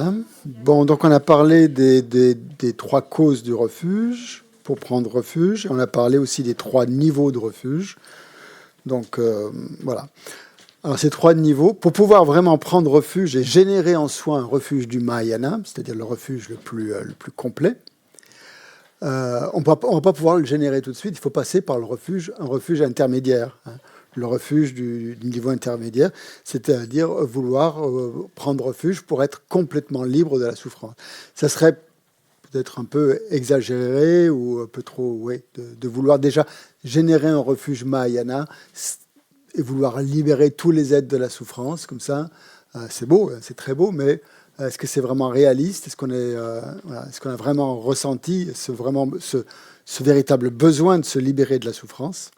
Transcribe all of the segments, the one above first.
Voilà. Bon, donc on a parlé des trois causes du refuge pour prendre refuge. On a parlé aussi des trois niveaux de refuge. Donc voilà. Alors ces trois niveaux, pour pouvoir vraiment prendre refuge et générer en soi un refuge du Mahayana, c'est-à-dire le refuge le plus complet, on ne va pas pouvoir le générer tout de suite. Il faut passer par un refuge intermédiaire. Le refuge du niveau intermédiaire, c'est-à-dire vouloir prendre refuge pour être complètement libre de la souffrance. Ça serait peut-être un peu exagéré ou un peu trop, oui, de vouloir déjà générer un refuge Mahayana et vouloir libérer tous les êtres de la souffrance, comme ça. C'est beau, c'est très beau, mais est-ce que c'est vraiment réaliste? Est-ce qu'on a vraiment ressenti ce véritable besoin de se libérer de la souffrance?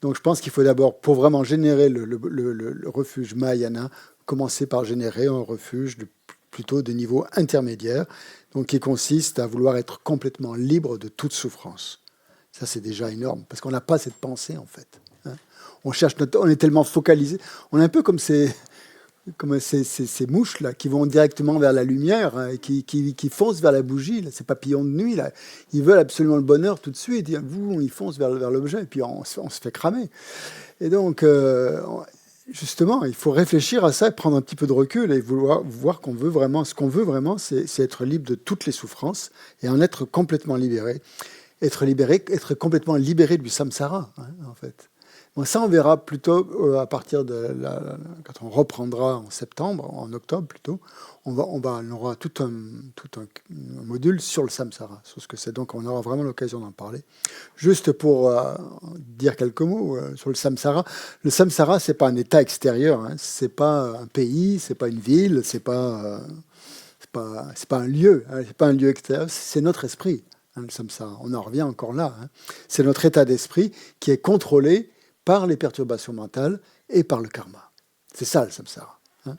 Donc je pense qu'il faut d'abord, pour vraiment générer le refuge Mahayana, commencer par générer un refuge plutôt de niveau intermédiaire, donc qui consiste à vouloir être complètement libre de toute souffrance. Ça, c'est déjà énorme, parce qu'on n'a pas cette pensée, en fait. On est tellement focalisé. On est un peu comme ces mouches-là qui vont directement vers la lumière, hein, qui foncent vers la bougie, là, ces papillons de nuit. Là. Ils veulent absolument le bonheur tout de suite. Ils foncent vers l'objet, et puis on se fait cramer. Et donc, justement, il faut réfléchir à ça, prendre un petit peu de recul et voir qu'on veut vraiment, ce qu'on veut vraiment, c'est être libre de toutes les souffrances et en être complètement libéré. Être complètement libéré du samsara, hein, en fait. Bon, ça, on verra plutôt à partir quand on reprendra en septembre, en octobre plutôt, on aura tout un module sur le samsara, sur ce que c'est. Donc, on aura vraiment l'occasion d'en parler. Juste pour dire quelques mots sur le samsara. Le samsara, c'est pas un état extérieur, hein. C'est pas un pays, c'est pas une ville, c'est pas un lieu, hein. C'est pas un lieu extérieur, c'est notre esprit, hein, le samsara. On en revient encore là, hein. C'est notre état d'esprit qui est contrôlé par les perturbations mentales et par le karma. C'est ça le samsara, hein.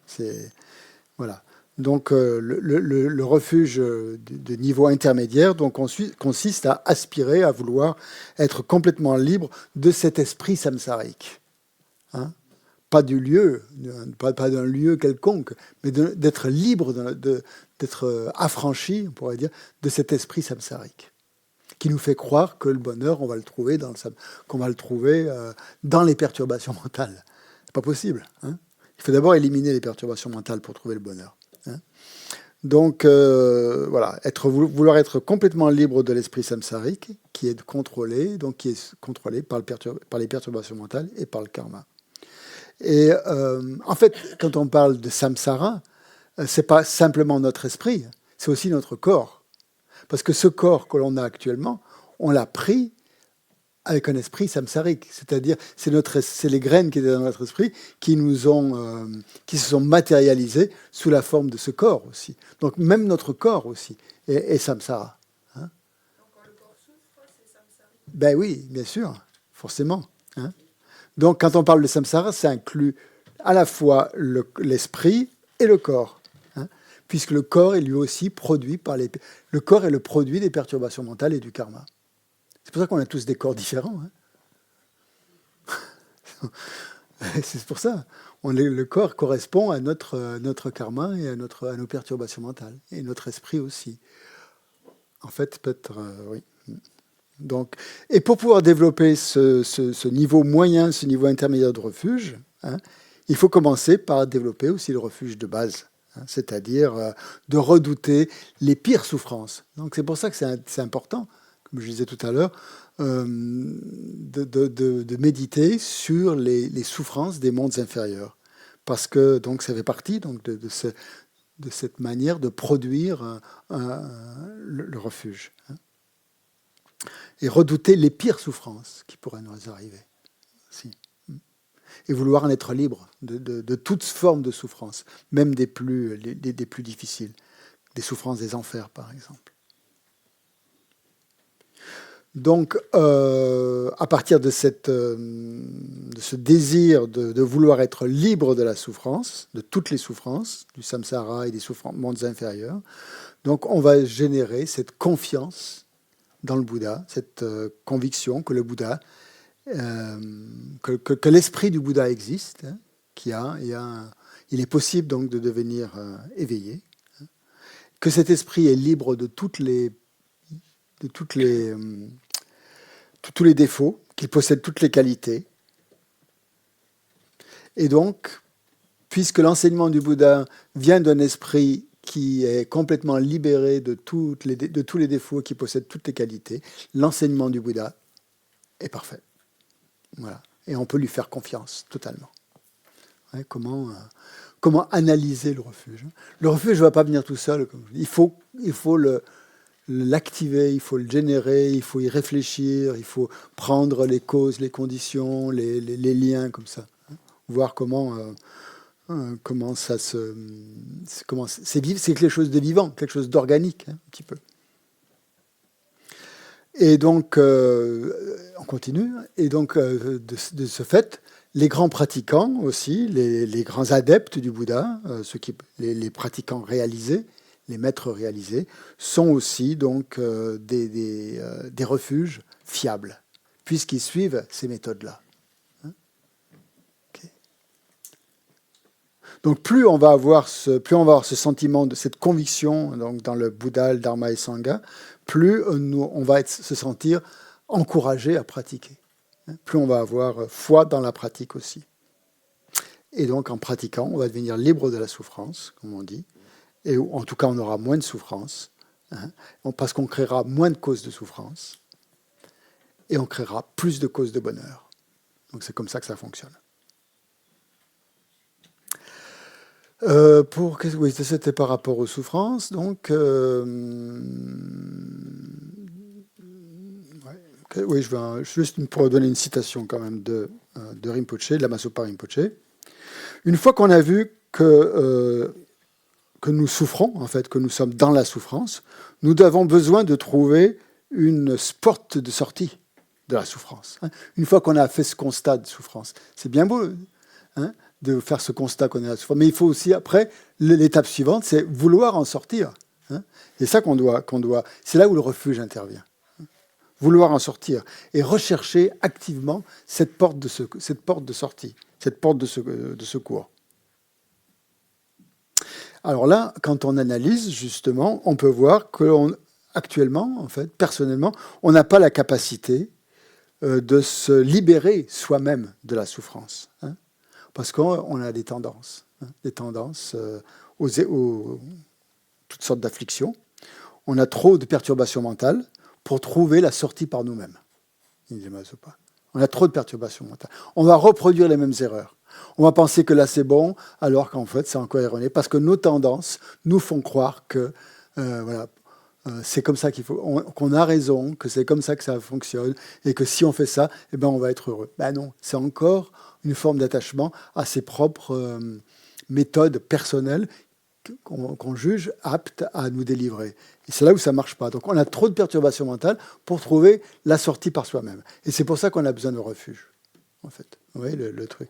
Voilà. Donc le refuge de niveau intermédiaire donc, consiste à aspirer, à vouloir être complètement libre de cet esprit samsarique. Hein. Pas du lieu, pas d'un lieu quelconque, mais d'être libre, d'être affranchi, on pourrait dire, de cet esprit samsarique, qui nous fait croire que le bonheur, on va le trouver qu'on va le trouver dans les perturbations mentales. C'est pas possible, hein. Il faut d'abord éliminer les perturbations mentales pour trouver le bonheur, hein. Donc, voilà, vouloir être complètement libre de l'esprit samsarique, qui est contrôlé par les perturbations mentales et par le karma. Et en fait, quand on parle de samsara, c'est pas simplement notre esprit, c'est aussi notre corps. Parce que ce corps que l'on a actuellement, on l'a pris avec un esprit samsarique. C'est-à-dire, c'est les graines qui étaient dans notre esprit qui se sont matérialisées sous la forme de ce corps aussi. Donc même notre corps aussi est samsara. Hein. Donc quand le corps souffre, c'est samsarique. Ben oui, bien sûr, forcément. Hein. Donc quand on parle de samsara, ça inclut à la fois l'esprit et le corps. Puisque le corps est lui aussi produit le corps est le produit des perturbations mentales et du karma. C'est pour ça qu'on a tous des corps différents. Hein. C'est pour ça. Le corps correspond à notre karma et à nos perturbations mentales. Et notre esprit aussi. En fait, peut-être, oui. Donc, et pour pouvoir développer ce niveau moyen, ce niveau intermédiaire de refuge, hein, il faut commencer par développer aussi le refuge de base. C'est-à-dire de redouter les pires souffrances. Donc c'est pour ça que c'est important, comme je disais tout à l'heure, de méditer sur les souffrances des mondes inférieurs. Parce que donc, ça fait partie donc, de cette manière de produire le refuge. Hein. Et redouter les pires souffrances qui pourraient nous arriver. Si. Et vouloir en être libre de toute forme de souffrance, même des plus difficiles, des souffrances des enfers, par exemple. Donc, à partir de ce désir de vouloir être libre de la souffrance, de toutes les souffrances, du samsara et des mondes inférieurs, donc on va générer cette confiance dans le Bouddha, cette conviction que le Bouddha que l'esprit du Bouddha existe, hein, il est possible donc de devenir éveillé. Hein. que cet esprit est libre de tous les défauts, qu'il possède toutes les qualités. Et donc, puisque l'enseignement du Bouddha vient d'un esprit qui est complètement libéré de tous les défauts, qui possède toutes les qualités, l'enseignement du Bouddha est parfait. Voilà. Et on peut lui faire confiance totalement. Ouais, comment analyser le refuge? Le refuge ne va pas venir tout seul. Il faut l'activer, il faut le générer, il faut y réfléchir, il faut prendre les causes, les conditions, les liens comme ça. Voir comment ça se... c'est quelque chose de vivant, quelque chose d'organique, un petit peu. Et donc, on continue. Et donc, de ce fait, les grands pratiquants aussi, les grands adeptes du Bouddha, les pratiquants réalisés, les maîtres réalisés, sont aussi donc des refuges fiables, puisqu'ils suivent ces méthodes-là. Okay. Donc, plus on va avoir ce sentiment, cette conviction donc, dans le Bouddha, le Dharma et le Sangha, plus on va se sentir encouragé à pratiquer. Plus on va avoir foi dans la pratique aussi. Et donc, en pratiquant, on va devenir libre de la souffrance, comme on dit. Et en tout cas, on aura moins de souffrance, parce qu'on créera moins de causes de souffrance. Et on créera plus de causes de bonheur. Donc, c'est comme ça que ça fonctionne. Oui, c'était par rapport aux souffrances. Donc, oui, juste pour donner une citation quand même de Rinpoche, de Lama Zopa Rinpoche. Une fois qu'on a vu que nous souffrons, en fait, que nous sommes dans la souffrance, nous avons besoin de trouver une porte de sortie de la souffrance. Une fois qu'on a fait ce constat de souffrance, c'est bien beau de faire ce constat qu'on est à la souffrance, mais il faut aussi, après, l'étape suivante, c'est vouloir en sortir. C'est ça qu'on doit. C'est là où le refuge intervient. Vouloir en sortir et rechercher activement cette porte de sortie, cette porte de secours. Alors là, quand on analyse, justement, on peut voir qu'actuellement, en fait, personnellement, on n'a pas la capacité de se libérer soi-même de la souffrance. Parce qu'on a des tendances aux toutes sortes d'afflictions. On a trop de perturbations mentales pour trouver la sortie par nous-mêmes. On a trop de perturbations mentales. On va reproduire les mêmes erreurs. On va penser que là c'est bon, alors qu'en fait c'est encore erroné, parce que nos tendances nous font croire que c'est comme ça qu'on a raison, que c'est comme ça que ça fonctionne, et que si on fait ça, eh ben on va être heureux. Ben non, c'est encore une forme d'attachement à ses propres méthodes personnelles qu'on juge aptes à nous délivrer. Et c'est là où ça ne marche pas. Donc on a trop de perturbations mentales pour trouver la sortie par soi-même. Et c'est pour ça qu'on a besoin de refuge, en fait. Vous voyez le truc.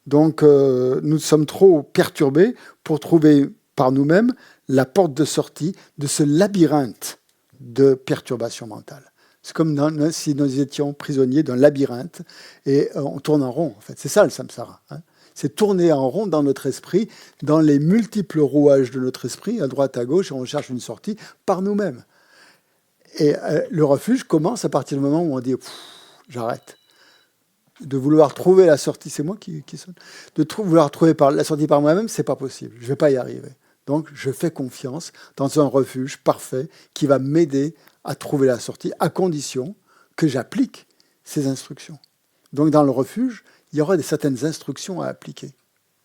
Donc nous sommes trop perturbés pour trouver par nous-mêmes la porte de sortie de ce labyrinthe de perturbations mentales. C'est comme si nous étions prisonniers d'un labyrinthe et on tourne en rond, en fait. C'est ça le samsara. C'est tourner en rond dans notre esprit, dans les multiples rouages de notre esprit, à droite, à gauche, et on cherche une sortie par nous-mêmes. Et le refuge commence à partir du moment où on dit « j'arrête ». De vouloir trouver la sortie, c'est moi qui sonne, vouloir trouver la sortie par moi-même, c'est pas possible, je vais pas y arriver. Donc je fais confiance dans un refuge parfait qui va m'aider à trouver la sortie, à condition que j'applique ces instructions. Donc dans le refuge, il y aura certaines instructions à appliquer,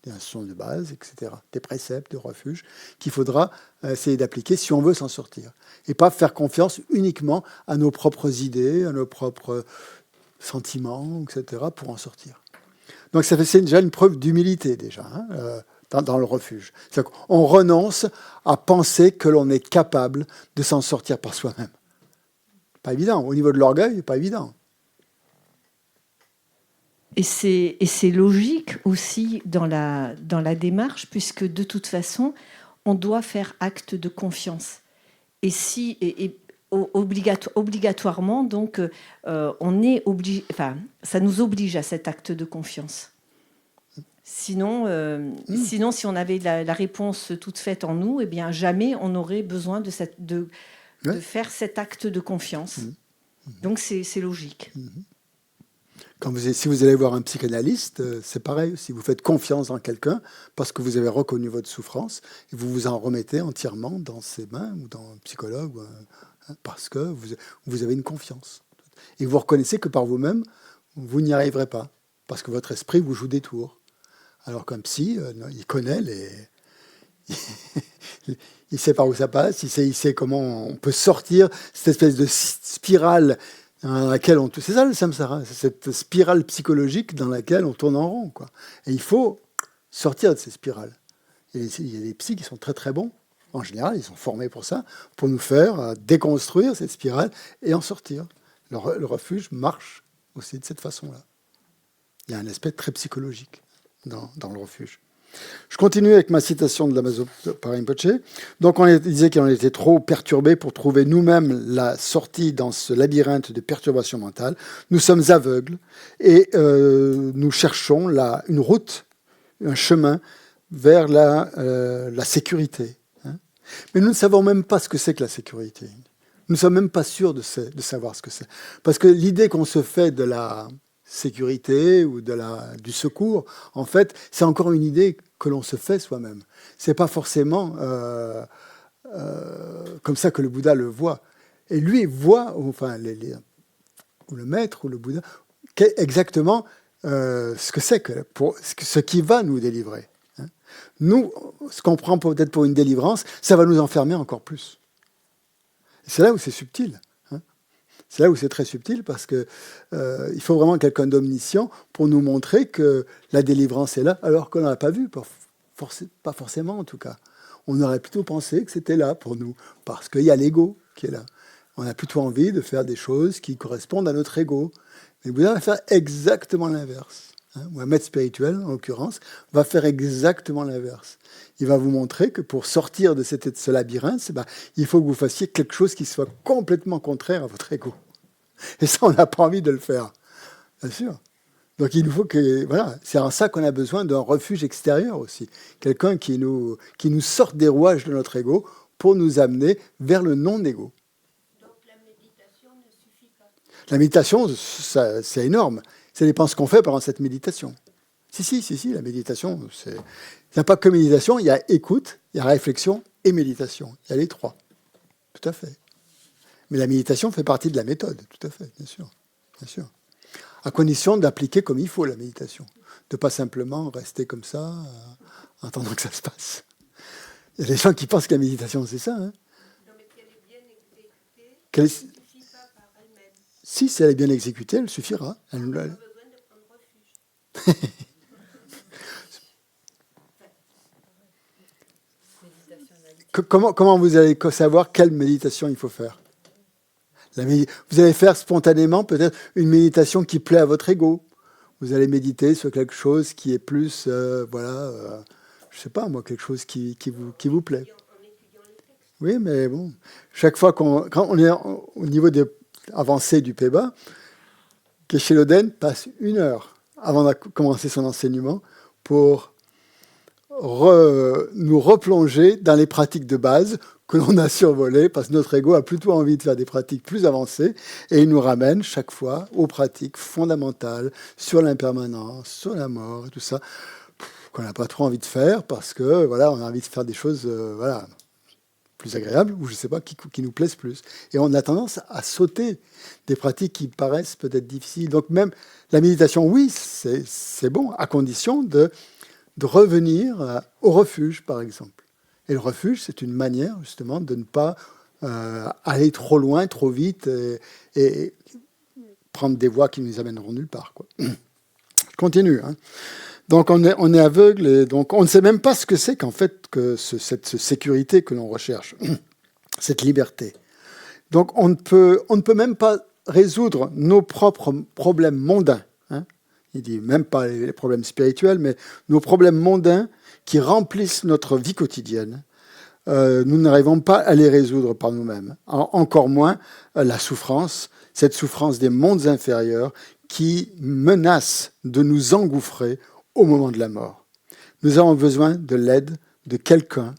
des instructions de base, etc., des préceptes de refuge qu'il faudra essayer d'appliquer si on veut s'en sortir. Et pas faire confiance uniquement à nos propres idées, à nos propres sentiments, etc., pour en sortir. Donc c'est déjà une preuve d'humilité, déjà, dans le refuge. C'est-à-dire qu'on renonce à penser que l'on est capable de s'en sortir par soi-même. Pas évident. Au niveau de l'orgueil, pas évident. Et c'est logique aussi dans la démarche, puisque de toute façon, on doit faire acte de confiance. Obligatoirement, donc, ça nous oblige à cet acte de confiance. Sinon, sinon, si on avait la réponse toute faite en nous, eh bien, jamais on n'aurait besoin de faire cet acte de confiance. Donc, c'est logique. Si vous allez voir un psychanalyste, c'est pareil. Si vous faites confiance en quelqu'un parce que vous avez reconnu votre souffrance et vous vous en remettez entièrement dans ses mains ou dans un psychologue, parce que vous avez une confiance. Et vous reconnaissez que par vous-même, vous n'y arriverez pas parce que votre esprit vous joue des tours. Alors qu'un psy, il connaît il sait par où ça passe, il sait comment on peut sortir cette espèce de spirale dans laquelle on... C'est ça le samsara, c'est cette spirale psychologique dans laquelle on tourne en rond, quoi. Et il faut sortir de ces spirales. Et il y a des psys qui sont très très bons. En général, ils sont formés pour ça, pour nous faire déconstruire cette spirale et en sortir. Le refuge marche aussi de cette façon-là. Il y a un aspect très psychologique dans le refuge. Je continue avec ma citation de Damaso par Rinpoche. Donc on disait qu'on était trop perturbés pour trouver nous-mêmes la sortie dans ce labyrinthe de perturbations mentales. Nous sommes aveugles et nous cherchons une route, un chemin vers la sécurité. Mais nous ne savons même pas ce que c'est que la sécurité. Nous ne sommes même pas sûrs de savoir ce que c'est. Parce que l'idée qu'on se fait de la sécurité ou du secours, en fait, c'est encore une idée que l'on se fait soi-même. C'est pas forcément comme ça que le Bouddha le voit. Et lui voit, enfin, ou le maître ou le Bouddha, exactement ce que c'est ce qui va nous délivrer. Nous, ce qu'on prend peut-être pour une délivrance, ça va nous enfermer encore plus. Et c'est là où c'est subtil. C'est là où c'est très subtil parce que il faut vraiment quelqu'un d'omniscient pour nous montrer que la délivrance est là, alors qu'on ne l'a pas vu, pas forcément en tout cas. On aurait plutôt pensé que c'était là pour nous, parce qu'il y a l'ego qui est là. On a plutôt envie de faire des choses qui correspondent à notre ego. Mais le Bouddha va faire exactement l'inverse. Ou un maître spirituel, en l'occurrence, va faire exactement l'inverse. Il va vous montrer que pour sortir de ce labyrinthe, il faut que vous fassiez quelque chose qui soit complètement contraire à votre ego. Et ça, on n'a pas envie de le faire, bien sûr. Donc il nous faut que... Voilà, c'est en ça qu'on a besoin d'un refuge extérieur aussi. Quelqu'un qui nous sorte des rouages de notre ego pour nous amener vers le non-ego. Donc la méditation ne suffit pas. La méditation, c'est énorme. Ça dépend ce qu'on fait pendant cette méditation. Si, la méditation, il n'y a pas que méditation, il y a écoute, il y a réflexion et méditation. Il y a les trois, tout à fait. Mais la méditation fait partie de la méthode, tout à fait, bien sûr. À condition d'appliquer comme il faut la méditation. De ne pas simplement rester comme ça, en attendant que ça se passe. Il y a des gens qui pensent que la méditation, c'est ça. Non, mais qu'elle est bien exécutée, elle ne suffit pas par elle-même. Si elle est bien exécutée, elle suffira. On a besoin de prendre refuge. Comment vous allez savoir quelle méditation il faut faire? Vous allez faire spontanément peut-être une méditation qui plaît à votre ego. Vous allez méditer sur quelque chose qui est plus, je sais pas moi, quelque chose qui vous plaît. Oui, mais bon, chaque fois quand on est au niveau avancé du Peba, Geshe Loden passe 1 heure avant de commencer son enseignement pour nous replonger dans les pratiques de base que l'on a survolées, parce que notre ego a plutôt envie de faire des pratiques plus avancées, et il nous ramène chaque fois aux pratiques fondamentales sur l'impermanence, sur la mort, et tout ça, qu'on n'a pas trop envie de faire, parce que voilà, on a envie de faire des choses plus agréables, ou je ne sais pas, qui nous plaisent plus. Et on a tendance à sauter des pratiques qui paraissent peut-être difficiles. Donc même la méditation, oui, c'est bon, à condition de revenir au refuge, par exemple. Et le refuge, c'est une manière, justement, de ne pas aller trop loin, trop vite, et prendre des voies qui nous amèneront nulle part, quoi. Je continue. Donc, on est aveugle, et donc on ne sait même pas ce que c'est qu'en fait, cette sécurité que l'on recherche, cette liberté. Donc, on ne peut même pas résoudre nos propres problèmes mondains. Il dit même pas les problèmes spirituels, mais nos problèmes mondains qui remplissent notre vie quotidienne. Nous n'arrivons pas à les résoudre par nous-mêmes. Encore moins la souffrance, cette souffrance des mondes inférieurs qui menace de nous engouffrer au moment de la mort. Nous avons besoin de l'aide de quelqu'un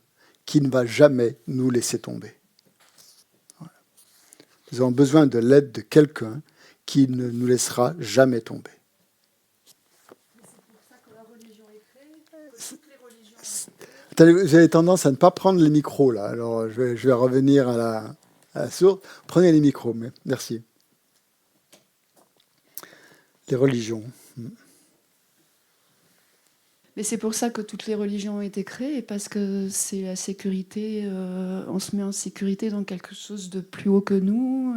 qui ne va jamais nous laisser tomber. Voilà. Nous avons besoin de l'aide de quelqu'un qui ne nous laissera jamais tomber. C'est pour ça que la religion est créée. Toutes les religions. Attendez, vous avez tendance à ne pas prendre les micros, là. Alors, je vais revenir à la source. Prenez les micros, mais merci. Les religions. Mais c'est pour ça que toutes les religions ont été créées, parce que c'est la sécurité, on se met en sécurité dans quelque chose de plus haut que nous,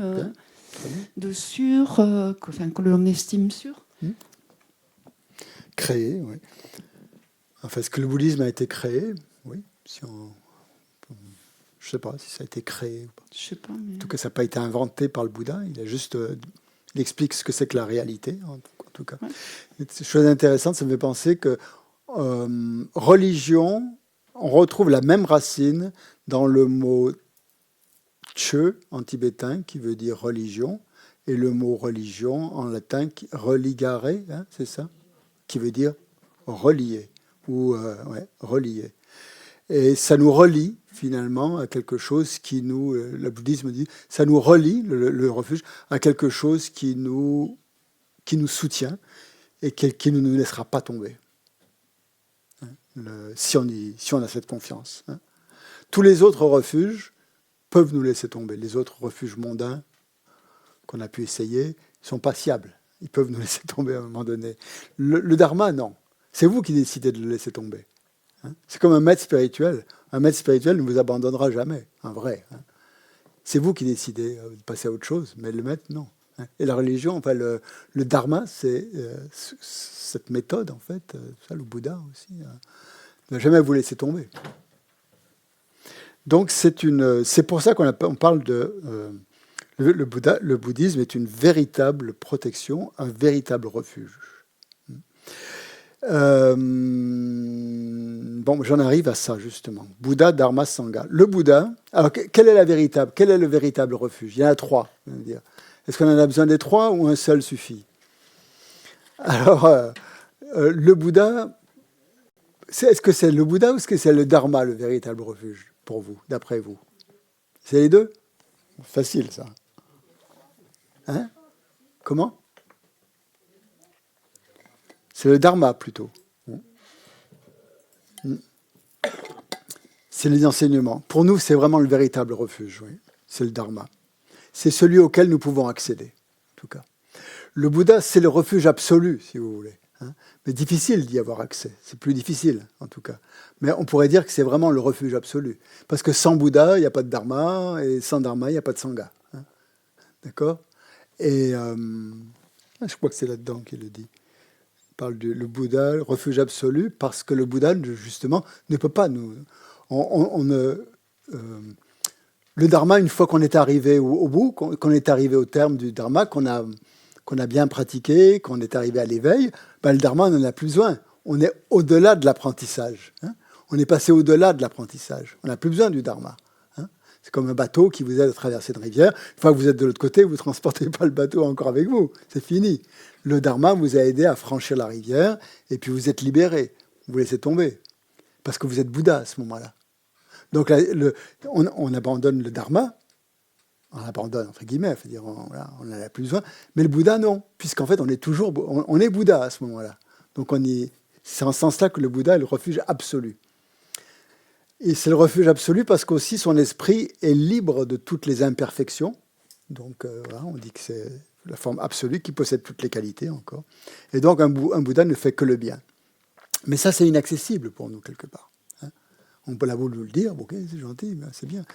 de sûr, que l'on estime sûr. Créé, oui. Enfin, est-ce que le bouddhisme a été créé? Oui. Je ne sais pas si ça a été créé ou pas. Je sais pas. Mais... En tout cas, ça n'a pas été inventé par le Bouddha. Il a juste, il explique ce que c'est que la réalité, en tout cas. Ouais. Chose intéressante, ça me fait penser que religion, on retrouve la même racine dans le mot che en tibétain, qui veut dire religion, et le mot religion en latin, religare, hein, c'est ça, qui veut dire relier, ou relier. Et ça nous relie finalement à quelque chose qui nous, le bouddhisme dit, ça nous relie, le refuge, à quelque chose qui nous soutient et qui ne nous laissera pas tomber. Si on a cette confiance. Hein. Tous les autres refuges peuvent nous laisser tomber. Les autres refuges mondains qu'on a pu essayer ne sont pas fiables. Ils peuvent nous laisser tomber à un moment donné. Le dharma, non. C'est vous qui décidez de le laisser tomber. Hein. C'est comme un maître spirituel. Un maître spirituel ne vous abandonnera jamais, un vrai. Hein. C'est vous qui décidez de passer à autre chose, mais le maître, non. Hein. Et la religion, enfin, le dharma, c'est cette méthode, en fait, ça, le Bouddha aussi, ne va jamais vous laisser tomber. Donc, c'est pour ça qu'on parle de... le bouddhisme est une véritable protection, un véritable refuge. Bon, j'en arrive à ça, justement. Bouddha, Dharma, Sangha. Le Bouddha, alors, quel est le véritable refuge? Il y en a trois, je veux dire. Est-ce qu'on en a besoin des trois ou un seul suffit? Alors, le Bouddha, est-ce que c'est le Bouddha ou est-ce que c'est le Dharma, le véritable refuge, pour vous, d'après vous? C'est les deux? Facile, ça. Hein? Comment? C'est le Dharma, plutôt. C'est les enseignements. Pour nous, c'est vraiment le véritable refuge, oui. C'est le Dharma. C'est celui auquel nous pouvons accéder, en tout cas. Le Bouddha, c'est le refuge absolu, si vous voulez. Hein. Mais difficile d'y avoir accès. C'est plus difficile, en tout cas. Mais on pourrait dire que c'est vraiment le refuge absolu. Parce que sans Bouddha, il n'y a pas de Dharma, et sans Dharma, il n'y a pas de Sangha. Hein. D'accord? Et je crois que c'est là-dedans qu'il le dit. Il parle du Bouddha, le refuge absolu, parce que le Bouddha, justement, ne peut pas nous... le Dharma, une fois qu'on est arrivé au bout, qu'on est arrivé au terme du Dharma, qu'on a bien pratiqué, qu'on est arrivé à l'éveil, ben, le Dharma, on n'en a plus besoin. On est au-delà de l'apprentissage. Hein. On est passé au-delà de l'apprentissage. On n'a plus besoin du Dharma. Hein. C'est comme un bateau qui vous aide à traverser une rivière. Une fois que vous êtes de l'autre côté, vous ne transportez pas le bateau encore avec vous. C'est fini. Le Dharma vous a aidé à franchir la rivière et puis vous êtes libéré. Vous laissez tomber. Parce que vous êtes Bouddha à ce moment-là. Donc on abandonne le Dharma, on abandonne entre guillemets, c'est-à-dire on n'en a plus besoin, mais le Bouddha non, puisqu'en fait on est Bouddha à ce moment-là. Donc c'est en ce sens-là que le Bouddha est le refuge absolu. Et c'est le refuge absolu parce qu'aussi son esprit est libre de toutes les imperfections. Donc voilà, on dit que c'est la forme absolue qui possède toutes les qualités encore. Et donc un Bouddha ne fait que le bien. Mais ça c'est inaccessible pour nous quelque part. On peut l'avoir le dire, ok, c'est gentil, ben c'est bien.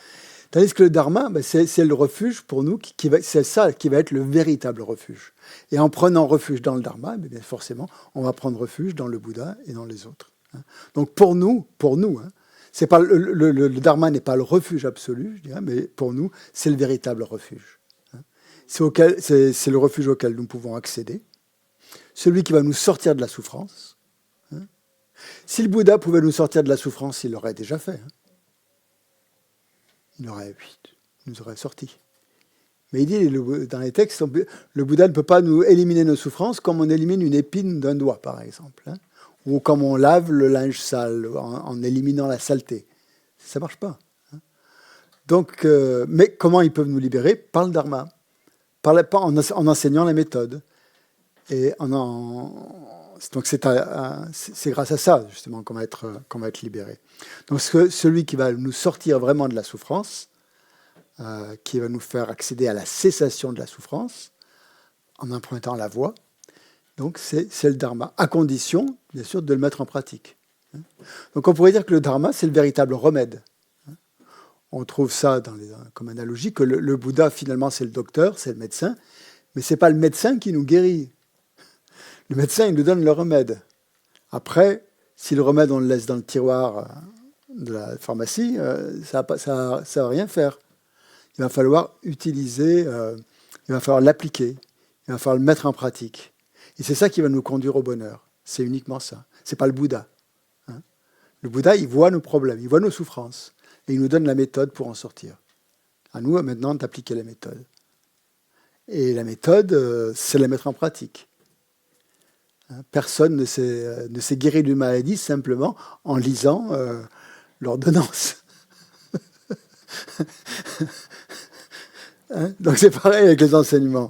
Tandis que le Dharma, ben c'est le refuge pour nous, c'est ça qui va être le véritable refuge. Et en prenant refuge dans le Dharma, ben forcément, on va prendre refuge dans le Bouddha et dans les autres. Donc pour nous, c'est pas le Dharma n'est pas le refuge absolu, je dirais, mais pour nous, c'est le véritable refuge. C'est le refuge auquel nous pouvons accéder, celui qui va nous sortir de la souffrance. Si le Bouddha pouvait nous sortir de la souffrance, il l'aurait déjà fait. Hein. Il nous aurait sortis. Mais il dit dans les textes, le Bouddha ne peut pas nous éliminer nos souffrances comme on élimine une épine d'un doigt, par exemple. Hein. ou comme on lave le linge sale en éliminant la saleté. Ça marche pas. Donc, mais comment ils peuvent nous libérer? Par le dharma, en enseignant la méthode. Et donc c'est grâce à ça justement qu'on va être libéré. Donc celui qui va nous sortir vraiment de la souffrance, qui va nous faire accéder à la cessation de la souffrance en empruntant la voie, donc c'est le dharma, à condition bien sûr de le mettre en pratique. Donc on pourrait dire que le dharma c'est le véritable remède. On trouve ça comme analogie que le Bouddha finalement c'est le docteur, c'est le médecin, mais c'est pas le médecin qui nous guérit. Le médecin, il nous donne le remède. Après, si le remède, on le laisse dans le tiroir de la pharmacie, ça va rien faire. Il va falloir utiliser, il va falloir l'appliquer, il va falloir le mettre en pratique. Et c'est ça qui va nous conduire au bonheur. C'est uniquement ça. C'est pas le Bouddha. Le Bouddha, il voit nos problèmes, il voit nos souffrances, et il nous donne la méthode pour en sortir. À nous, maintenant, d'appliquer la méthode. Et la méthode, c'est la mettre en pratique. Personne ne s'est guéri d'une maladie simplement en lisant l'ordonnance. Donc c'est pareil avec les enseignements.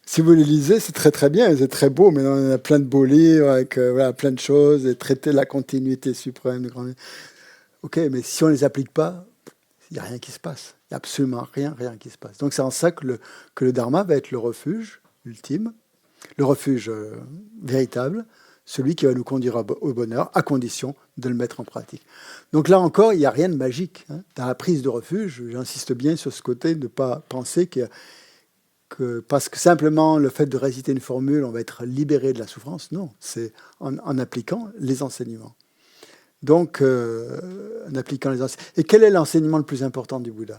Si vous les lisez, c'est très très bien, c'est très beau, mais on a plein de beaux livres avec plein de choses, et traiter la continuité suprême. Ok, mais si on ne les applique pas, il n'y a rien qui se passe. Il n'y a absolument rien qui se passe. Donc c'est en ça que le dharma va être le refuge ultime, le refuge véritable, celui qui va nous conduire au bonheur, à condition de le mettre en pratique. Donc là encore, il n'y a rien de magique. Dans la prise de refuge, j'insiste bien sur ce côté de ne pas penser que parce que simplement le fait de réciter une formule, on va être libéré de la souffrance. Non, c'est en appliquant les enseignements. Donc, en appliquant les enseignements. Et quel est l'enseignement le plus important du Bouddha?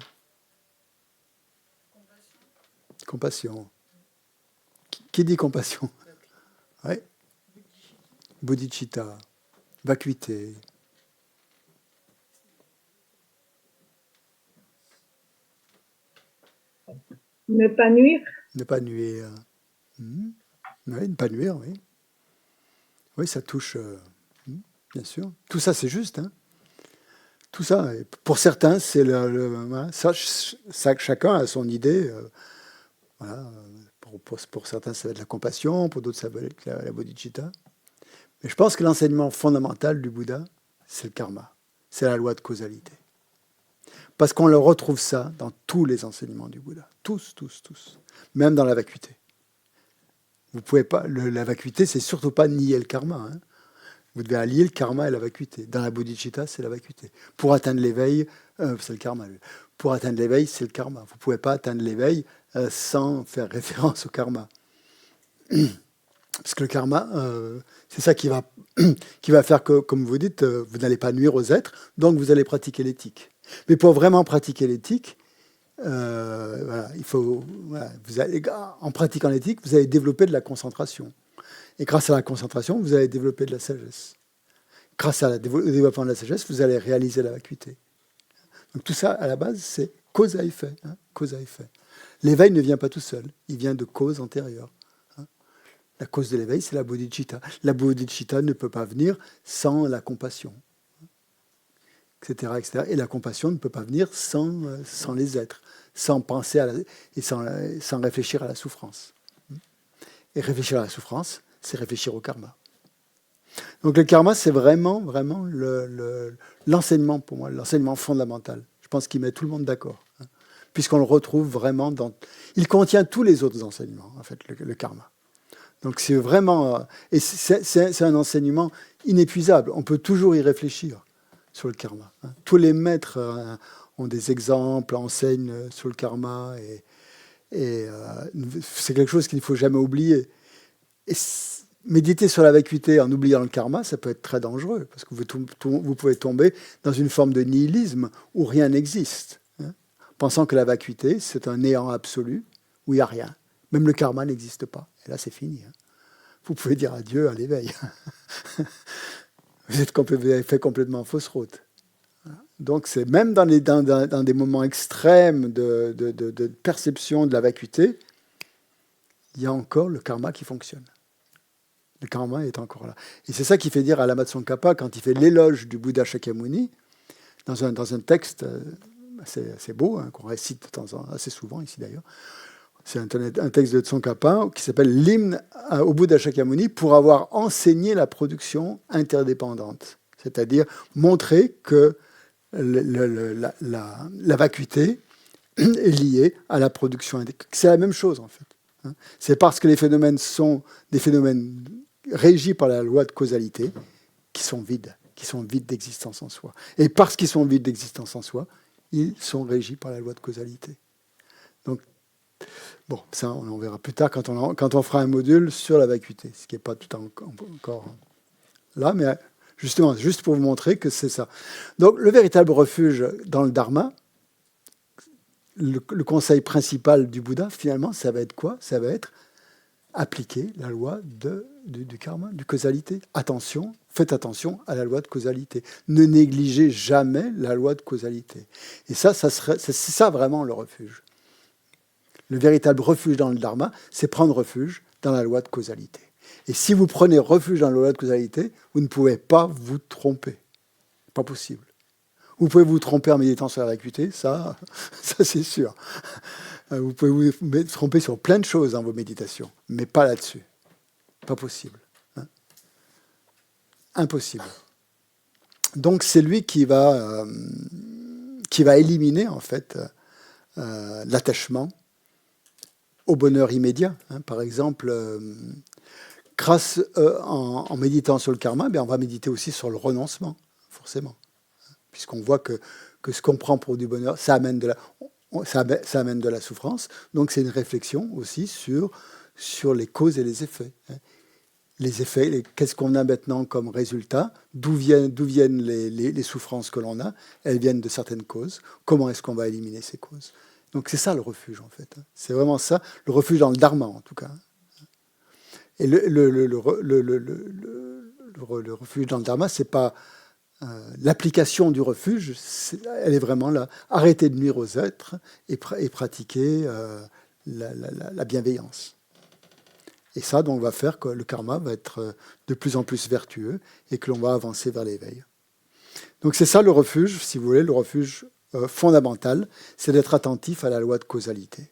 Compassion. Qui dit compassion? Oui. Bodhicitta, vacuité. Ne pas nuire. Ne pas nuire. Oui, ne pas nuire, oui. Oui, ça touche, bien sûr. Tout ça, c'est juste. Tout ça. Et pour certains, c'est chacun a son idée. Voilà. Pour certains, ça va être la compassion, pour d'autres, ça va être la bodhicitta. Mais je pense que l'enseignement fondamental du Bouddha, c'est le karma. C'est la loi de causalité. Parce qu'on le retrouve ça dans tous les enseignements du Bouddha. Tous. Même dans la vacuité. Vous pouvez pas, la vacuité, c'est surtout pas nier le karma. Vous devez allier le karma et la vacuité. Dans la bodhicitta, c'est la vacuité. Pour atteindre l'éveil, c'est le karma. Pour atteindre l'éveil, c'est le karma. Vous ne pouvez pas atteindre l'éveil sans faire référence au karma. Parce que le karma, c'est ça qui va faire que, comme vous dites, vous n'allez pas nuire aux êtres, donc vous allez pratiquer l'éthique. Mais pour vraiment pratiquer l'éthique, il faut, en pratiquant l'éthique, vous allez développer de la concentration. Et grâce à la concentration, vous allez développer de la sagesse. Grâce au développement de la sagesse, vous allez réaliser la vacuité. Donc tout ça, à la base, c'est cause à effet. Cause à effet. L'éveil ne vient pas tout seul, il vient de causes antérieures. La cause de l'éveil, c'est la bodhicitta. La bodhicitta ne peut pas venir sans la compassion, etc., etc. Et la compassion ne peut pas venir sans les êtres, sans penser et sans réfléchir à la souffrance. Et réfléchir à la souffrance, c'est réfléchir au karma. Donc le karma, c'est vraiment l'enseignement pour moi, l'enseignement fondamental. Je pense qu'il met tout le monde d'accord, puisqu'on le retrouve vraiment dans... Il contient tous les autres enseignements, en fait, le karma. Donc c'est vraiment... Et c'est un enseignement inépuisable. On peut toujours y réfléchir sur le karma. Tous les maîtres ont des exemples, enseignent sur le karma, et c'est quelque chose qu'il ne faut jamais oublier. Et méditer sur la vacuité en oubliant le karma, ça peut être très dangereux, parce que vous pouvez tomber dans une forme de nihilisme où rien n'existe, pensant que la vacuité, c'est un néant absolu, où il n'y a rien. Même le karma n'existe pas. Et là, c'est fini. Vous pouvez dire adieu à l'éveil. Vous avez fait complètement fausse route. Donc, c'est même dans des moments extrêmes de perception de la vacuité, il y a encore le karma qui fonctionne. Le karma est encore là. Et c'est ça qui fait dire à Lama Tsongkhapa, quand il fait l'éloge du Bouddha Shakyamuni, dans un texte assez beau, hein, qu'on récite de temps en temps, assez souvent ici d'ailleurs. C'est un texte de Tsongkhapa qui s'appelle « L'hymne au Bouddha Shakyamuni pour avoir enseigné la production interdépendante ». C'est-à-dire montrer que la vacuité est liée à la production indépendante. C'est la même chose en fait. Hein. C'est parce que les phénomènes sont des phénomènes régis par la loi de causalité qui sont vides d'existence en soi. Et parce qu'ils sont vides d'existence en soi, ils sont régis par la loi de causalité. Donc, bon, ça, on verra plus tard quand on fera un module sur la vacuité, ce qui n'est pas tout encore là, mais justement, juste pour vous montrer que c'est ça. Donc, le véritable refuge dans le Dharma, le conseil principal du Bouddha, finalement, ça va être quoi? Ça va être appliquer la loi du karma, du causalité. Attention, faites attention à la loi de causalité. Ne négligez jamais la loi de causalité. Et c'est ça vraiment le refuge. Le véritable refuge dans le Dharma, c'est prendre refuge dans la loi de causalité. Et si vous prenez refuge dans la loi de causalité, vous ne pouvez pas vous tromper. Pas possible. Vous pouvez vous tromper en méditant sur la vacuité, ça c'est sûr. Vous pouvez vous tromper sur plein de choses dans vos méditations, mais pas là-dessus. Pas possible. Hein. Impossible. Donc c'est lui qui va éliminer en fait l'attachement au bonheur immédiat. Hein. Par exemple, grâce en méditant sur le karma, on va méditer aussi sur le renoncement, forcément. Puisqu'on voit que ce qu'on prend pour du bonheur, ça amène de la souffrance. Donc c'est une réflexion aussi sur les causes et les effets. Les effets, qu'est-ce qu'on a maintenant comme résultat? D'où viennent les souffrances que l'on a? Elles viennent de certaines causes. Comment est-ce qu'on va éliminer ces causes? Donc c'est ça le refuge en fait. C'est vraiment ça, le refuge dans le Dharma en tout cas. Et le refuge dans le Dharma, c'est pas l'application du refuge, elle est vraiment là. Arrêter de nuire aux êtres et pratiquer la bienveillance. Et ça, donc, va faire que le karma va être de plus en plus vertueux et que l'on va avancer vers l'éveil. Donc c'est ça le refuge, si vous voulez, le refuge fondamental, c'est d'être attentif à la loi de causalité.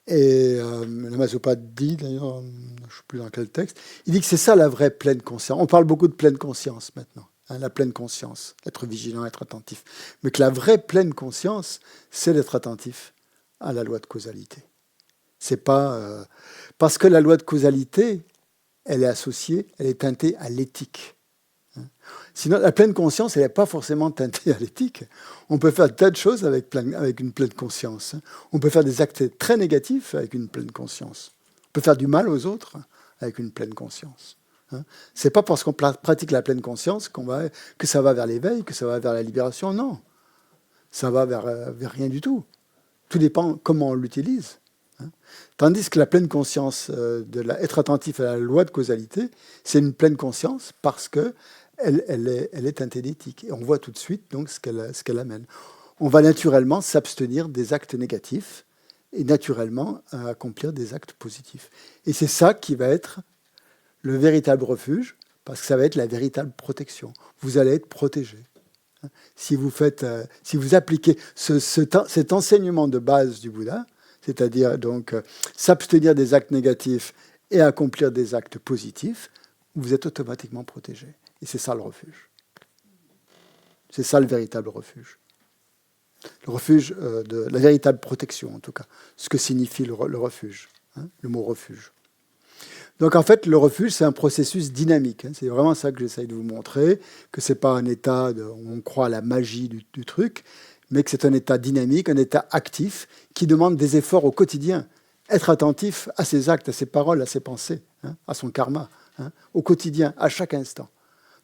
Et le Masopade dit, d'ailleurs, je ne sais plus dans quel texte, il dit que c'est ça la vraie pleine conscience. On parle beaucoup de pleine conscience maintenant, hein, la pleine conscience, être vigilant, être attentif. Mais que la vraie pleine conscience, c'est d'être attentif à la loi de causalité. C'est pas parce que la loi de causalité, elle est associée, elle est teintée à l'éthique. Sinon, la pleine conscience, elle n'est pas forcément teintée à l'éthique. On peut faire tas de choses avec une pleine conscience. On peut faire des actes très négatifs avec une pleine conscience. On peut faire du mal aux autres avec une pleine conscience. C'est pas parce qu'on pratique la pleine conscience que ça va vers l'éveil, que ça va vers la libération. Non, ça va vers rien du tout. Tout dépend comment on l'utilise. Tandis que la pleine conscience, être attentif à la loi de causalité, c'est une pleine conscience parce que elle est teintée d'éthique. Et on voit tout de suite donc ce qu'elle amène. On va naturellement s'abstenir des actes négatifs et naturellement accomplir des actes positifs. Et c'est ça qui va être le véritable refuge, parce que ça va être la véritable protection. Vous allez être protégé. Si vous appliquez cet enseignement de base du Bouddha, c'est-à-dire donc s'abstenir des actes négatifs et accomplir des actes positifs, vous êtes automatiquement protégé. Et c'est ça le refuge. C'est ça le véritable refuge. Le refuge de la véritable protection, en tout cas. Ce que signifie le refuge, hein, le mot refuge. Donc en fait, le refuge, c'est un processus dynamique. Hein. C'est vraiment ça que j'essaye de vous montrer, que ce n'est pas un état où on croit à la magie du truc, mais que c'est un état dynamique, un état actif, qui demande des efforts au quotidien. Être attentif à ses actes, à ses paroles, à ses pensées, hein, à son karma, hein, au quotidien, à chaque instant.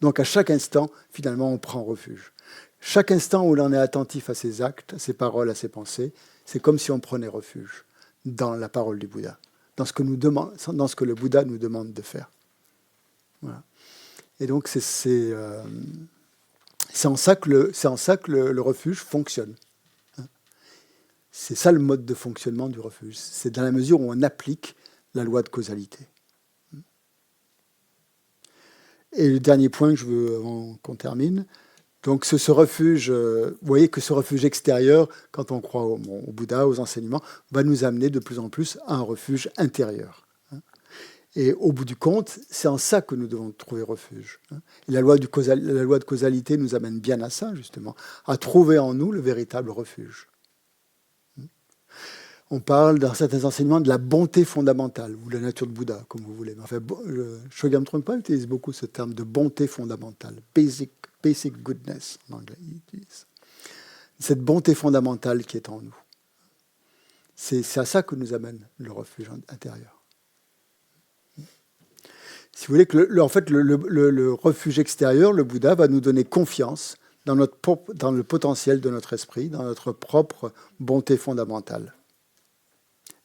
Donc à chaque instant, finalement, on prend refuge. Chaque instant où l'on est attentif à ses actes, à ses paroles, à ses pensées, c'est comme si on prenait refuge dans la parole du Bouddha, dans ce que le Bouddha nous demande de faire. Voilà. Et donc c'est en ça que le refuge fonctionne. C'est ça le mode de fonctionnement du refuge. C'est dans la mesure où on applique la loi de causalité. Et le dernier point que je veux, avant qu'on termine, donc ce refuge, vous voyez que ce refuge extérieur, quand on croit au Bouddha, aux enseignements, va nous amener de plus en plus à un refuge intérieur. Et au bout du compte, c'est en ça que nous devons trouver refuge. Et la loi de causalité nous amène bien à ça, justement, à trouver en nous le véritable refuge. On parle dans certains enseignements de la bonté fondamentale, ou la nature de Bouddha, comme vous voulez. Enfin, Shogyam Trungpa utilise beaucoup ce terme de bonté fondamentale, basic goodness, en anglais. Il utilise cette bonté fondamentale qui est en nous. C'est à ça que nous amène le refuge intérieur. Si vous voulez, en fait, le refuge extérieur, le Bouddha, va nous donner confiance dans le potentiel de notre esprit, dans notre propre bonté fondamentale.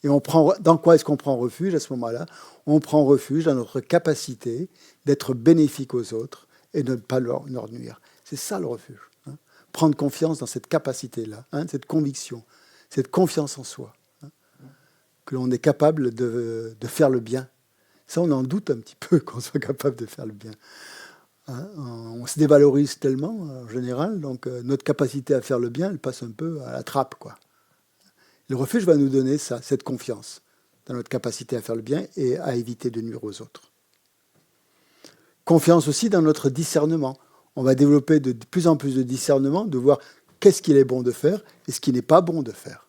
Et dans quoi est-ce qu'on prend refuge à ce moment-là? On prend refuge dans notre capacité d'être bénéfique aux autres et de ne pas leur nuire. C'est ça le refuge. Prendre confiance dans cette capacité-là, cette conviction, cette confiance en soi, que l'on est capable de faire le bien. Ça, on en doute un petit peu qu'on soit capable de faire le bien. On se dévalorise tellement, en général, donc notre capacité à faire le bien, elle passe un peu à la trappe, quoi. Le refuge va nous donner ça, cette confiance dans notre capacité à faire le bien et à éviter de nuire aux autres. Confiance aussi dans notre discernement. On va développer de plus en plus de discernement, de voir qu'est-ce qu'il est bon de faire et ce qui n'est pas bon de faire.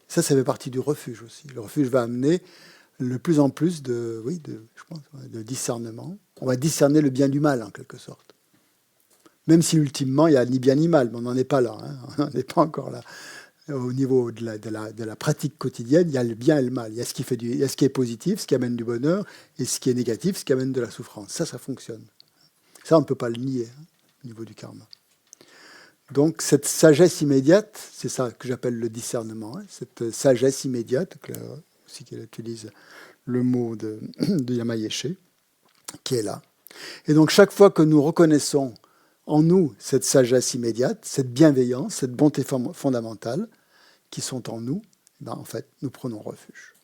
Ça fait partie du refuge aussi. Le refuge va amener de plus en plus de discernement. On va discerner le bien du mal, en quelque sorte. Même si, ultimement, il n'y a ni bien ni mal, mais on n'en est pas là. On n'en est pas encore là. Au niveau de la pratique quotidienne, il y a le bien et le mal. Il y a ce qui est positif, ce qui amène du bonheur, et ce qui est négatif, ce qui amène de la souffrance. Ça fonctionne. Ça, on ne peut pas le nier au niveau du karma. Donc, cette sagesse immédiate, c'est ça que j'appelle le discernement, cette sagesse immédiate, aussi qu'elle utilise le mot de Yama Yeshe, qui est là. Et donc, chaque fois que nous reconnaissons en nous cette sagesse immédiate, cette bienveillance, cette bonté fondamentale qui sont en nous, en fait, nous prenons refuge.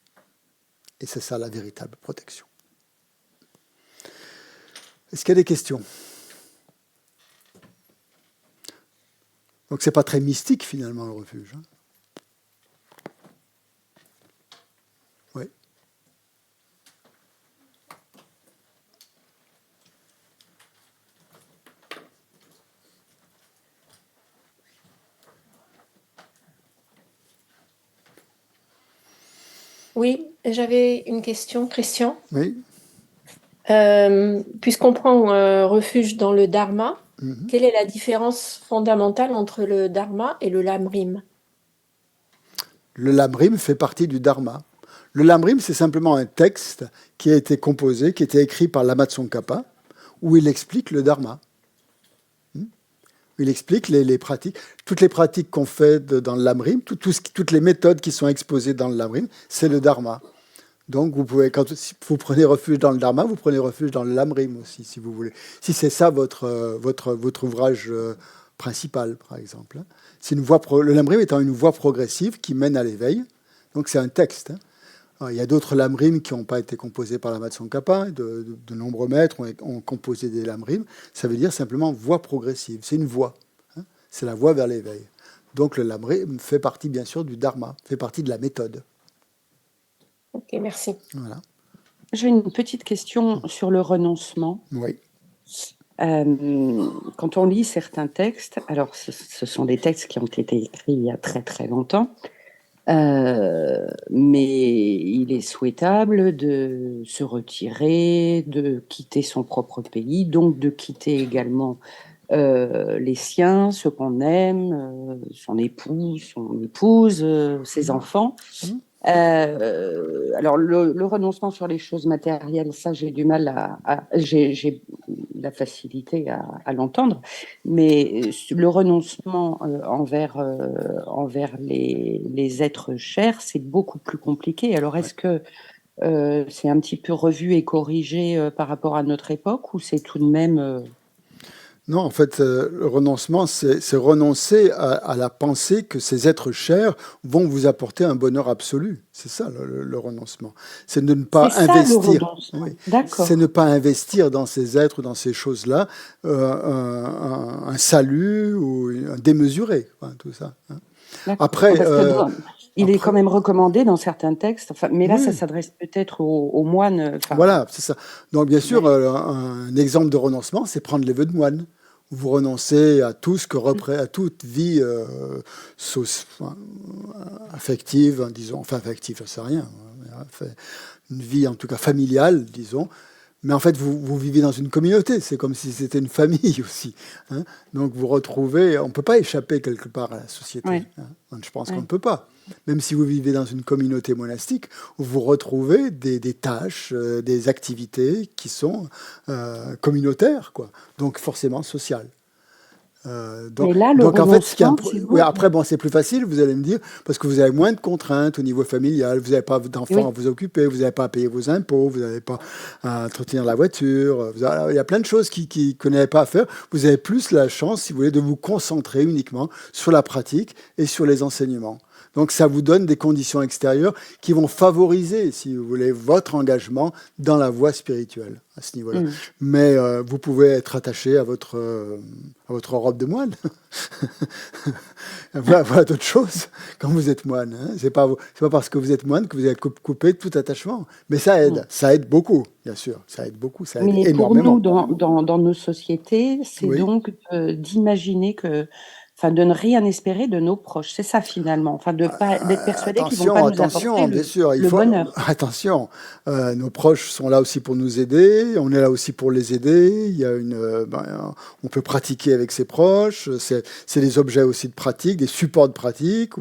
Et c'est ça la véritable protection. Est-ce qu'il y a des questions? Donc, ce n'est pas très mystique, finalement, le refuge. Oui. Oui, j'avais une question, Christian. Oui. Puisqu'on prend refuge dans le dharma, quelle est la différence fondamentale entre le dharma et le lamrim? Le lamrim fait partie du dharma. Le lamrim, c'est simplement un texte qui a été composé, qui a été écrit par Lama Tsongkhapa, où il explique le dharma. Il explique les pratiques. Toutes les pratiques qu'on fait dans le lamrim, toutes les méthodes qui sont exposées dans le lamrim, c'est le dharma. Donc, quand vous prenez refuge dans le dharma, vous prenez refuge dans le lamrim aussi, si vous voulez. Si c'est ça votre ouvrage principal, par exemple. C'est le lamrim étant une voie progressive qui mène à l'éveil. Donc, c'est un texte. Alors, il y a d'autres lamrim qui n'ont pas été composés par Lama Tsongkhapa. De nombreux maîtres ont composé des lamrim. Ça veut dire simplement voie progressive. C'est une voie. C'est la voie vers l'éveil. Donc, le lamrim fait partie, bien sûr, du dharma, fait partie de la méthode. Ok, merci. Voilà. J'ai une petite question sur le renoncement. Oui. Quand on lit certains textes, alors ce sont des textes qui ont été écrits il y a très très longtemps, mais il est souhaitable de se retirer, de quitter son propre pays, donc de quitter également les siens, ceux qu'on aime, son époux, son épouse, ses enfants. Alors le renoncement sur les choses matérielles, ça j'ai du mal j'ai la facilité à l'entendre, mais le renoncement envers les êtres chers, c'est beaucoup plus compliqué. Alors est-ce que c'est un petit peu revu et corrigé par rapport à notre époque, ou c'est tout de même Non, en fait, le renoncement, c'est renoncer à la pensée que ces êtres chers vont vous apporter un bonheur absolu. C'est ça le renoncement. C'est de ne pas C'est ça, le investir. renoncement. Oui. D'accord. C'est ne pas investir dans ces êtres, dans ces choses-là, un salut ou un démesuré, tout ça. Hein. D'accord. Après, Parce que il est après- quand même recommandé dans certains textes, enfin, mais là, Oui. ça s'adresse peut-être aux moines. Enfin, Voilà, c'est ça. Donc, bien sûr, un exemple de renoncement, c'est prendre les vœux de moine. Vous renoncez à tout ce que à toute vie affective, disons, enfin affective, ça ne sait rien. Une vie en tout cas familiale, disons. Mais en fait, vous vivez dans une communauté. C'est comme si c'était une famille aussi. Hein. Donc vous retrouvez, on ne peut pas échapper quelque part à la société. Ouais. Hein. Je pense qu'on ne peut pas. Même si vous vivez dans une communauté monastique, vous retrouvez des tâches, des activités qui sont communautaires, quoi. Donc forcément sociales. Mais là, le en fait, ce qui est renoncement, c'est oui, après, bon, c'est plus facile, vous allez me dire, parce que vous avez moins de contraintes au niveau familial, vous n'avez pas d'enfants à vous occuper, vous n'avez pas à payer vos impôts, vous n'avez pas à entretenir la voiture, il y a plein de choses que vous n'avez pas à faire. Vous avez plus la chance, si vous voulez, de vous concentrer uniquement sur la pratique et sur les enseignements. Donc ça vous donne des conditions extérieures qui vont favoriser, si vous voulez, votre engagement dans la voie spirituelle à ce niveau-là. Mais vous pouvez être attaché à votre robe de moine. Voilà d'autres choses quand vous êtes moine. Hein. C'est pas parce que vous êtes moine que vous avez coupé tout attachement. Mais ça aide beaucoup, bien sûr. Ça aide beaucoup, ça aide mais énormément. pour nous, dans nos sociétés, c'est donc d'imaginer que, enfin, de ne rien espérer de nos proches. C'est ça finalement, enfin, d'être persuadé qu'ils ne vont pas nous apporter bien sûr, le bonheur. Attention, nos proches sont là aussi pour nous aider, on est là aussi pour les aider. Il y a on peut pratiquer avec ses proches, c'est des objets aussi de pratique, des supports de pratique,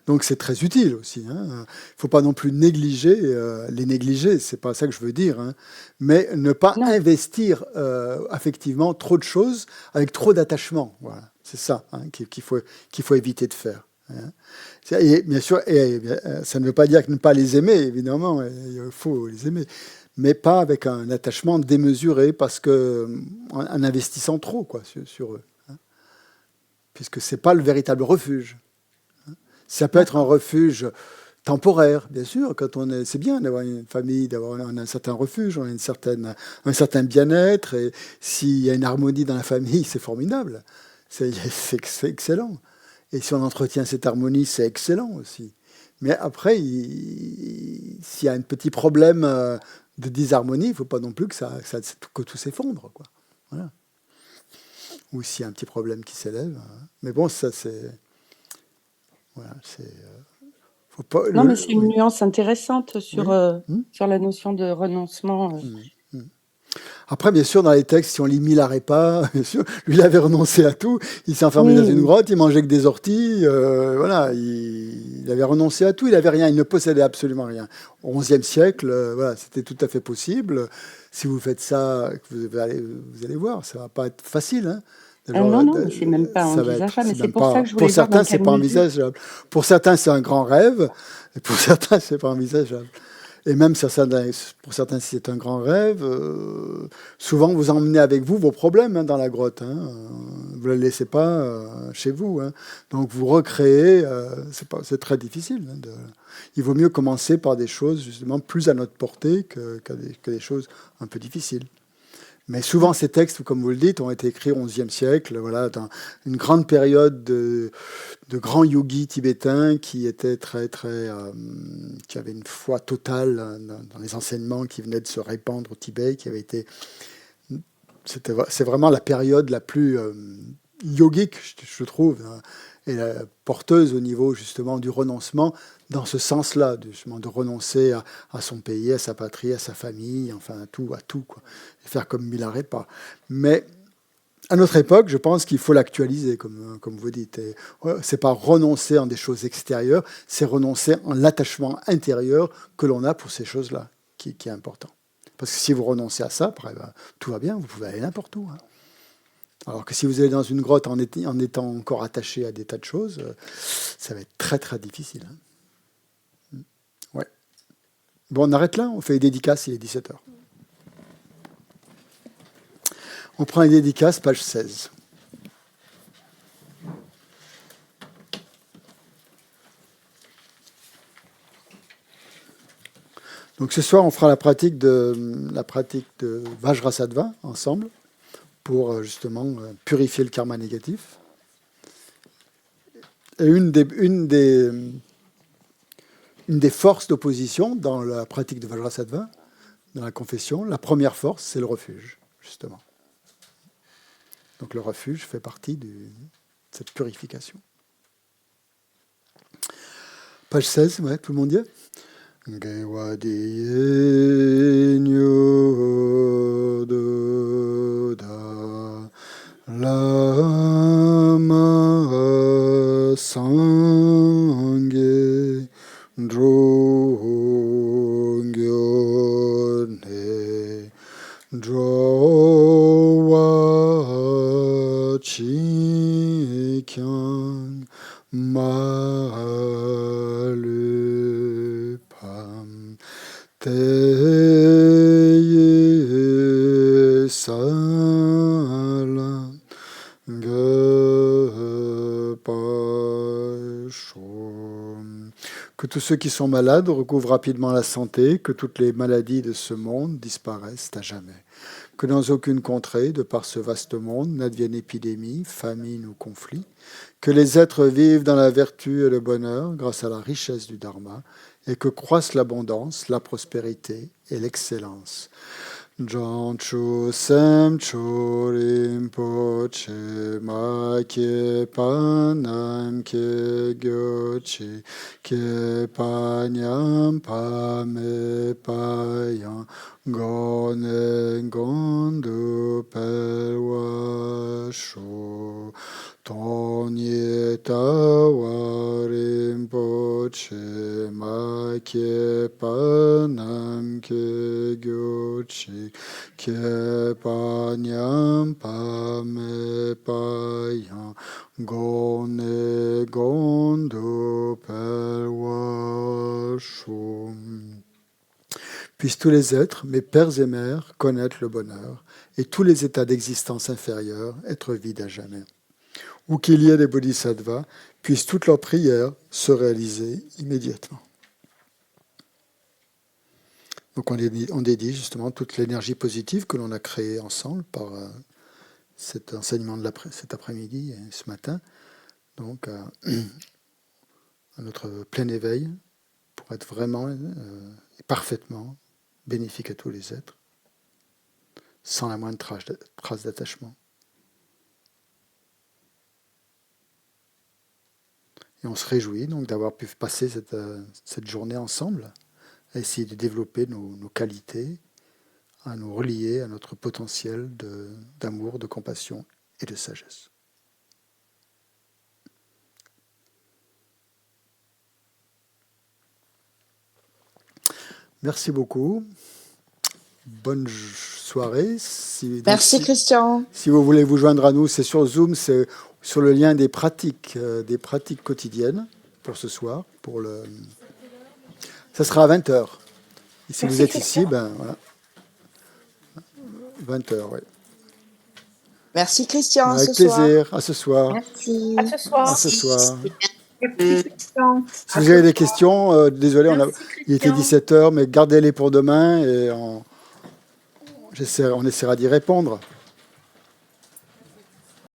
donc c'est très utile aussi. Hein. Il ne faut pas non plus les négliger, c'est pas ça que je veux dire, hein. Mais ne pas investir affectivement trop de choses avec trop d'attachement. Voilà. C'est ça qu'il faut éviter de faire. Hein. Et bien sûr, ça ne veut pas dire que ne pas les aimer, évidemment, il faut les aimer, mais pas avec un attachement démesuré, en investissant trop sur eux. Hein. Puisque ce n'est pas le véritable refuge. Hein. Ça peut être un refuge temporaire, bien sûr, c'est bien d'avoir une famille, d'avoir un certain refuge, on a un certain bien-être, et s'il y a une harmonie dans la famille, c'est formidable, c'est excellent. Et si on entretient cette harmonie, c'est excellent aussi. Mais après, s'il y a un petit problème de disharmonie, il ne faut pas non plus que tout s'effondre, quoi. Voilà. Ou s'il y a un petit problème qui s'élève. Mais bon, ça c'est... Voilà, c'est... Non, mais c'est une nuance intéressante sur la notion de renoncement. Après, bien sûr, dans les textes, si on lit Milarepa, bien sûr, lui, il avait renoncé à tout. Il s'est enfermé dans une grotte, il mangeait que des orties. Voilà, il avait renoncé à tout. Il n'avait rien, il ne possédait absolument rien. Au XIe siècle, voilà, c'était tout à fait possible. Si vous faites ça, vous allez voir, ça ne va pas être facile. Hein. Non, mais c'est même pas envisageable. Mais c'est pour ça que je voulais pour certains, c'est pas mesure... envisageable. Pour certains, c'est un grand rêve. Et pour certains, c'est pas envisageable. Et même pour certains, si c'est un grand rêve, souvent vous emmenez avec vous vos problèmes dans la grotte. Hein. Vous ne les laissez pas chez vous. Hein. Donc vous recréez, c'est très difficile. Hein, il vaut mieux commencer par des choses justement plus à notre portée que des choses un peu difficiles. Mais souvent, ces textes, comme vous le dites, ont été écrits au XIe siècle, voilà, dans une grande période de grands yogis tibétains qui étaient qui avaient une foi totale dans les enseignements qui venaient de se répandre au Tibet, c'est vraiment la période la plus yogique, je trouve, hein, et porteuse au niveau justement du renoncement, dans ce sens-là, justement, de renoncer à son pays, à sa patrie, à sa famille, enfin à tout, quoi. Et faire comme Milarepa. Mais à notre époque, je pense qu'il faut l'actualiser, comme vous dites. C'est pas renoncer en des choses extérieures, c'est renoncer en l'attachement intérieur que l'on a pour ces choses-là, qui est important. Parce que si vous renoncez à ça, après, tout va bien, vous pouvez aller n'importe où. Hein. Alors que si vous allez dans une grotte en étant encore attaché à des tas de choses, ça va être très très difficile. Hein. Ouais. Bon, on arrête là, on fait les dédicaces, il est 17h. On prend les dédicaces, page 16. Donc ce soir, on fera la pratique de Vajrasattva ensemble pour justement purifier le karma négatif. Et une des forces d'opposition dans la pratique de Vajrasattva, dans la confession, la première force, c'est le refuge, justement. Donc le refuge fait partie de cette purification. Page 16, ouais, tout le monde y est. Gewadiye nyododa lama sangye drungyone drowa chikyang malu pam teye salam gepashom. Que tous ceux qui sont malades recouvrent rapidement la santé, que toutes les maladies de ce monde disparaissent à jamais. Que dans aucune contrée, de par ce vaste monde, n'advienne épidémie, famine ou conflit. Que les êtres vivent dans la vertu et le bonheur grâce à la richesse du Dharma, et que croissent l'abondance, la prospérité et l'excellence. Janchu sem chorim poche ma ke panam ke gyochi ke panyam pame payan gone gondu pelwa sho tonye tawarim poche ma ke panam ke gyochi ke panyam pame payan gone gondo pelwa shum. Puissent tous les êtres, mes pères et mères, connaître le bonheur, et tous les états d'existence inférieurs être vides à jamais. Où qu'il y ait des bodhisattvas, puissent toutes leurs prières se réaliser immédiatement. Donc on dédie justement toute l'énergie positive que l'on a créée ensemble par cet enseignement de cet après-midi et ce matin, donc à notre plein éveil pour être vraiment et parfaitement bénéfique à tous les êtres, sans la moindre trace d'attachement. Et on se réjouit donc d'avoir pu passer cette journée ensemble, à essayer de développer nos qualités, à nous relier à notre potentiel d'amour, de compassion et de sagesse. Merci beaucoup. Bonne soirée. Merci Christian. Si vous voulez vous joindre à nous, c'est sur Zoom, c'est sur le lien des pratiques quotidiennes pour ce soir. Ça sera à 20h. Et si vous êtes ici, ben voilà. 20h, oui. Merci Christian. Avec plaisir. À ce soir. Merci. À ce soir. À ce soir. Merci Christian. Si vous avez des questions, désolé, il était 17h, mais gardez-les pour demain et on essaiera d'y répondre.